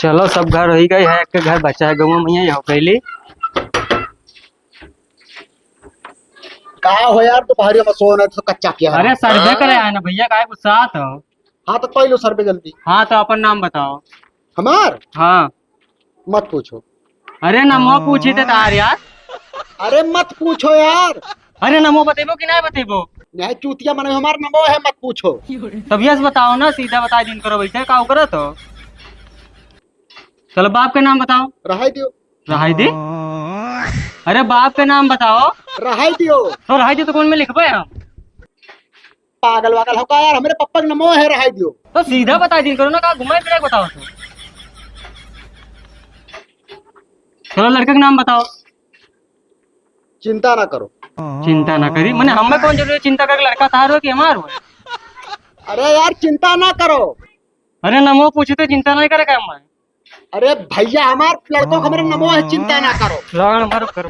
चलो सब घर हो ही गई है, एक के घर बचा है गौवा मैया हो कैली। कहा हो यार तुम्हारी मसोन है तो कच्चा क्या है? अरे सर्वे करे है ना भैया, काहे गुस्सा हो। हाँ तो कोई लो सर पे जल्दी। हाँ तो अपन नाम बताओ। हमार हाँ। मत पूछो। अरे नमो पूछी थे तार यार। अरे मत पूछो यार। अरे नमो बतेबो कि नहीं बतेबो। नहीं चूतिया मन हमार नमो है, मत पूछो। तब यस बताओ ना, सीधा बता दिन करो वैसे का करो तो। चलो बाप के नाम बताओ। रहाई दियो। रहाई दी। अरे बाप के नाम बताओ। रहाई दियो। तो रहाई दी तो कौन में लिखबे हम। पागल वागल हो का यार, हमारे पप्पा का नमो है, रहाई दियो। तो सीधा बता दिन करो ना, कहा घुमाए फिराए बताओ तो। चलो लड़के का नाम बताओ। चिंता ना करो। चिंता ना करी मैंने, हमें कौन जरूरी चिंता करके, लड़का तारो कि हमार हो। अरे यार चिंता ना करो। अरे नमो पूछे तो चिंता नहीं करे क्या मैं। अरे भैया हमार लड़कों का मेरे नमो है, चिंता ना करो। मारो कर